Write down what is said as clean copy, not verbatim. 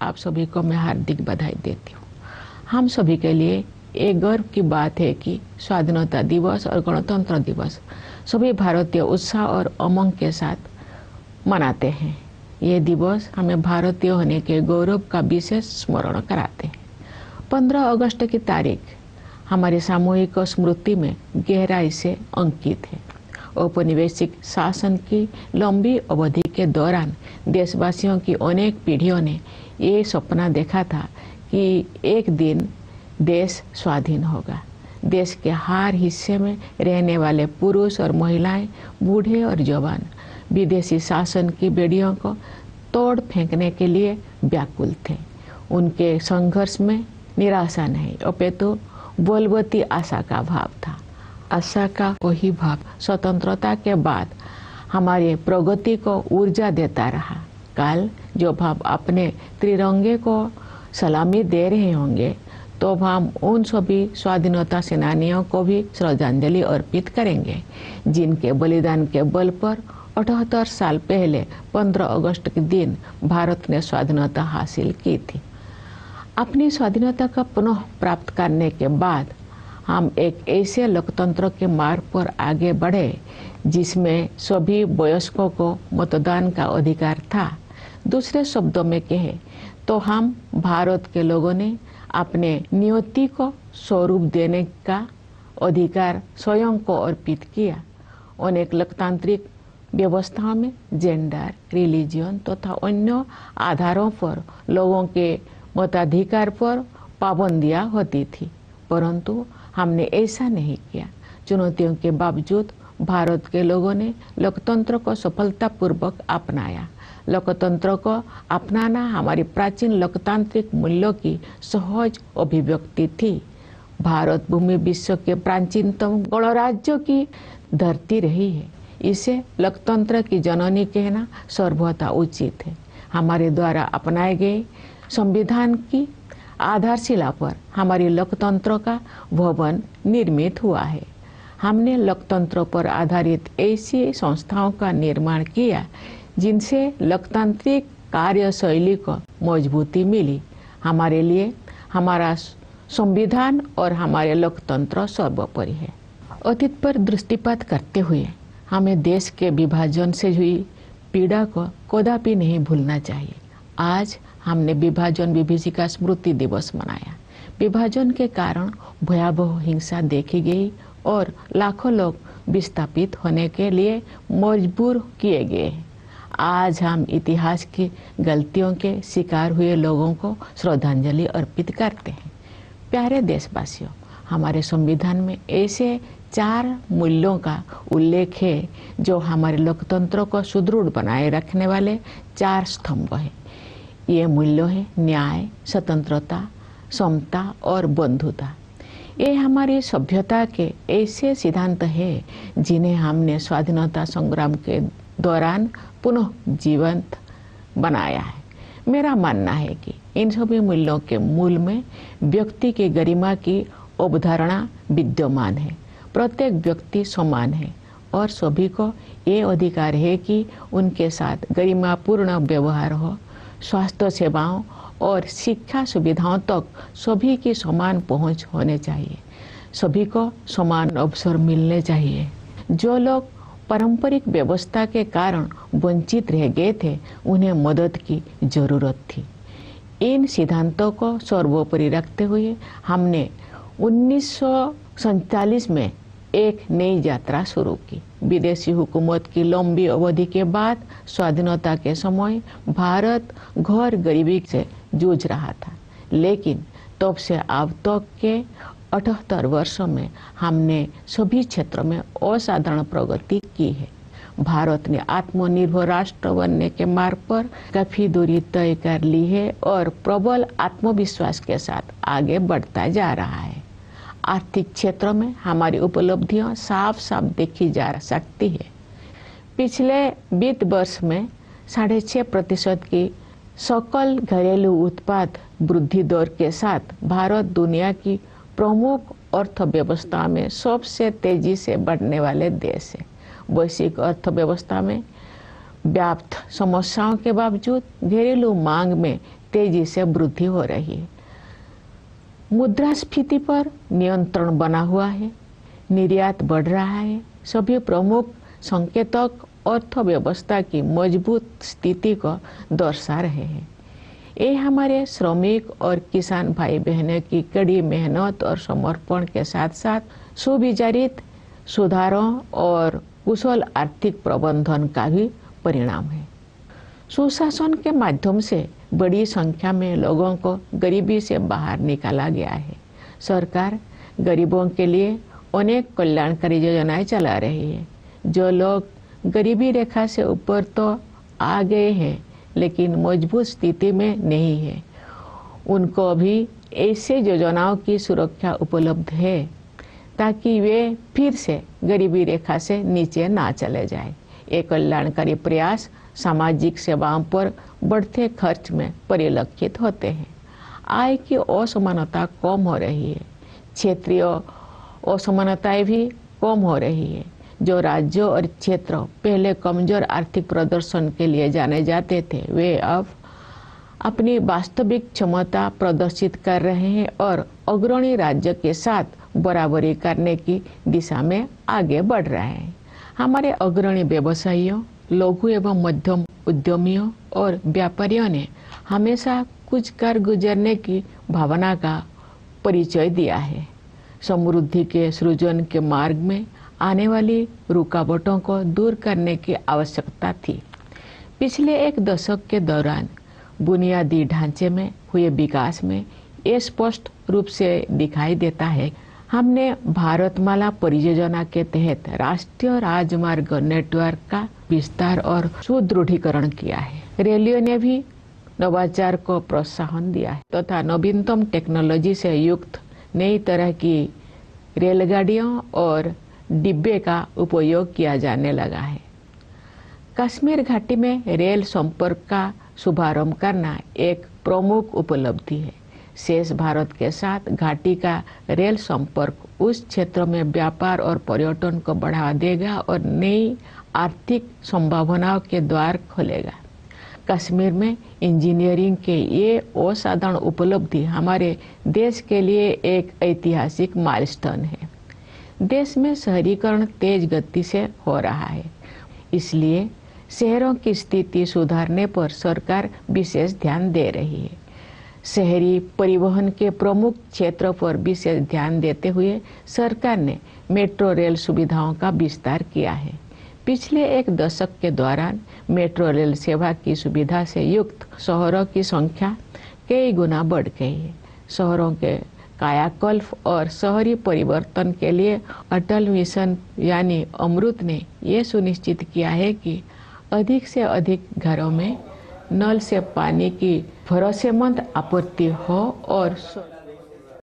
आप सभी को मैं हार्दिक बधाई देती हूँ। हम सभी के लिए एक गर्व की बात है कि स्वाधीनता दिवस और गणतंत्र दिवस सभी भारतीय उत्साह और उमंग के साथ मनाते हैं। ये दिवस हमें भारतीय होने के गौरव का विशेष स्मरण कराते हैं। 15 अगस्त की तारीख हमारी सामूहिक स्मृति में गहराई से अंकित है। औपनिवेशिक शासन की लंबी अवधि के दौरान देशवासियों की अनेक पीढ़ियों ने ये सपना देखा था कि एक दिन देश स्वाधीन होगा। देश के हर हिस्से में रहने वाले पुरुष और महिलाएं, बूढ़े और जवान विदेशी शासन की बेड़ियों को तोड़ फेंकने के लिए व्याकुल थे। उनके संघर्ष में निराशा नहीं, अपितु बलवती आशा का भाव था। आशा का वही भाव स्वतंत्रता के बाद हमारी प्रगति को ऊर्जा देता रहा। कल जो भाव अपने त्रिरंगे को सलामी दे रहे होंगे तो हम उन सभी स्वाधीनता सेनानियों को भी श्रद्धांजलि अर्पित करेंगे जिनके बलिदान के बल पर 78 साल पहले 15 अगस्त के दिन भारत ने स्वाधीनता हासिल की थी। अपनी स्वाधीनता का पुनः प्राप्त करने के बाद हम एक ऐसे लोकतंत्र के मार्ग पर आगे बढ़े जिसमें सभी वयस्कों को मतदान का अधिकार था। दूसरे शब्दों में कहे तो हम भारत के लोगों ने अपने नियति को स्वरूप देने का अधिकार स्वयं को अर्पित किया। अनेक लोकतांत्रिक व्यवस्थाओं में जेंडर, रिलीजन तथा अन्य आधारों पर लोगों के मताधिकार पर पाबंदियां होती थी, परंतु हमने ऐसा नहीं किया। चुनौतियों के बावजूद भारत के लोगों ने लोकतंत्र को सफलतापूर्वक अपनाया। लोकतंत्र को अपनाना हमारी प्राचीन लोकतांत्रिक मूल्यों की सहज अभिव्यक्ति थी। भारत भूमि विश्व के प्राचीनतम गणराज्यों की धरती रही है। इसे लोकतंत्र की जननी कहना सर्वथा उचित है। हमारे द्वारा अपनाए गए संविधान की आधारशिला पर हमारी लोकतंत्र का भवन निर्मित हुआ है। हमने लोकतंत्र पर आधारित ऐसी संस्थाओं का निर्माण किया जिनसे लोकतांत्रिक कार्यशैली को मजबूती मिली। हमारे लिए हमारा संविधान और हमारे लोकतंत्र सर्वोपरि है। अतीत पर दृष्टिपात करते हुए हमें देश के विभाजन से हुई पीड़ा को कदापि नहीं भूलना चाहिए। आज हमने विभाजन विभीषिका स्मृति दिवस मनाया। विभाजन के कारण भयावह हिंसा देखी गई और लाखों लोग विस्थापित होने के लिए मजबूर किए गए। आज हम इतिहास की गलतियों के शिकार हुए लोगों को श्रद्धांजलि अर्पित करते हैं। प्यारे देशवासियों, हमारे संविधान में ऐसे 4 मूल्यों का उल्लेख है जो हमारे लोकतंत्र को सुदृढ़ बनाए रखने वाले 4 स्तंभ हैं। ये मूल्य है न्याय, स्वतंत्रता, समता और बंधुता। ये हमारी सभ्यता के ऐसे सिद्धांत हैं जिन्हें हमने स्वाधीनता संग्राम के दौरान पुनः जीवंत बनाया है। मेरा मानना है कि इन सभी मूल्यों के मूल में व्यक्ति की गरिमा की अवधारणा विद्यमान है। प्रत्येक व्यक्ति समान है और सभी को ये अधिकार है कि उनके साथ गरिमापूर्ण व्यवहार हो। स्वास्थ्य सेवाओं और शिक्षा सुविधाओं तक सभी की समान पहुंच होने चाहिए। सभी को समान अवसर मिलने चाहिए। जो लोग पारंपरिक व्यवस्था के कारण वंचित रह गए थे, उन्हें मदद की जरूरत थी। इन सिद्धांतों को सर्वोपरि रखते हुए हमने 1947 में एक नई यात्रा शुरू की। विदेशी हुकूमत की लंबी अवधि के बाद स्वाधीनता के समय भारत घोर गरीबी से जूझ रहा था, लेकिन तब से अब तक के 78 वर्षों में हमने सभी क्षेत्रों में असाधारण प्रगति की है। भारत ने आत्मनिर्भर राष्ट्र बनने के मार्ग पर काफी दूरी तय कर ली है और प्रबल आत्मविश्वास के साथ आगे बढ़ता जा रहा है। आर्थिक क्षेत्र में हमारी उपलब्धियां साफ साफ देखी जा सकती है। पिछले वित्त वर्ष में 6.5% की सकल घरेलू उत्पाद वृद्धि दर के साथ भारत दुनिया की प्रमुख अर्थव्यवस्था में सबसे तेजी से बढ़ने वाले देश है। वैश्विक अर्थव्यवस्था में व्याप्त समस्याओं के बावजूद घरेलू मांग में तेजी से वृद्धि हो रही है। मुद्रास्फीति पर नियंत्रण बना हुआ है, निर्यात बढ़ रहा है। सभी प्रमुख संकेतक अर्थव्यवस्था की मजबूत स्थिति को दर्शा रहे हैं। ये हमारे श्रमिक और किसान भाई बहनों की कड़ी मेहनत और समर्पण के साथ साथ सुविचारित सुधारों और कुशल आर्थिक प्रबंधन का भी परिणाम है। सुशासन के माध्यम से बड़ी संख्या में लोगों को गरीबी से बाहर निकाला गया है। सरकार गरीबों के लिए अनेक कल्याणकारी योजनाएं चला रही है। जो लोग गरीबी रेखा से ऊपर तो आ गए हैं लेकिन मजबूत स्थिति में नहीं है, उनको भी ऐसे योजनाओं की सुरक्षा उपलब्ध है ताकि वे फिर से गरीबी रेखा से नीचे ना चले जाए। ये कल्याणकारी प्रयास सामाजिक सेवाओं पर बढ़ते खर्च में परिलक्षित होते हैं। आय की असमानता कम हो रही है, क्षेत्रीय असमानताएं भी कम हो रही है। जो राज्यों और क्षेत्र पहले कमजोर आर्थिक प्रदर्शन के लिए जाने जाते थे, वे अब अपनी वास्तविक क्षमता प्रदर्शित कर रहे हैं और अग्रणी राज्य के साथ बराबरी करने की दिशा में आगे बढ़ रहे हैं। हमारे अग्रणी व्यवसायियों, लघु एवं मध्यम उद्यमियों और व्यापारियों ने हमेशा कुछ कर गुजरने की भावना का परिचय दिया है। समृद्धि के सृजन के मार्ग में आने वाली रुकावटों को दूर करने की आवश्यकता थी। पिछले एक दशक के दौरान बुनियादी ढांचे में हुए विकास में ये स्पष्ट रूप से दिखाई देता है। हमने भारतमाला परियोजना के तहत राष्ट्रीय राजमार्ग नेटवर्क का विस्तार और सुदृढ़ीकरण किया है। रेलवे ने भी नवाचार को प्रोत्साहन दिया है तथा नवीनतम टेक्नोलॉजी से युक्त नई तरह की रेलगाड़ियों और डिब्बे का उपयोग किया जाने लगा है। कश्मीर घाटी में रेल संपर्क का शुभारंभ करना एक प्रमुख उपलब्धि है। शेष भारत के साथ घाटी का रेल संपर्क उस क्षेत्र में व्यापार और पर्यटन को बढ़ावा देगा और नई आर्थिक संभावनाओं के द्वार खोलेगा। कश्मीर में इंजीनियरिंग के ये असाधारण उपलब्धि हमारे देश के लिए एक ऐतिहासिक माइलस्टोन है। देश में शहरीकरण तेज गति से हो रहा है, इसलिए शहरों की स्थिति सुधारने पर सरकार विशेष ध्यान दे रही है। शहरी परिवहन के प्रमुख क्षेत्रों पर विशेष ध्यान देते हुए सरकार ने मेट्रो रेल सुविधाओं का विस्तार किया है। पिछले एक दशक के दौरान मेट्रो रेल सेवा की सुविधा से युक्त शहरों की संख्या कई गुना बढ़ गई है। शहरों के कायाकल्प और शहरी परिवर्तन के लिए अटल मिशन यानी अमृत ने ये सुनिश्चित किया है कि अधिक से अधिक घरों में नल से पानी की भरोसेमंद आपूर्ति हो और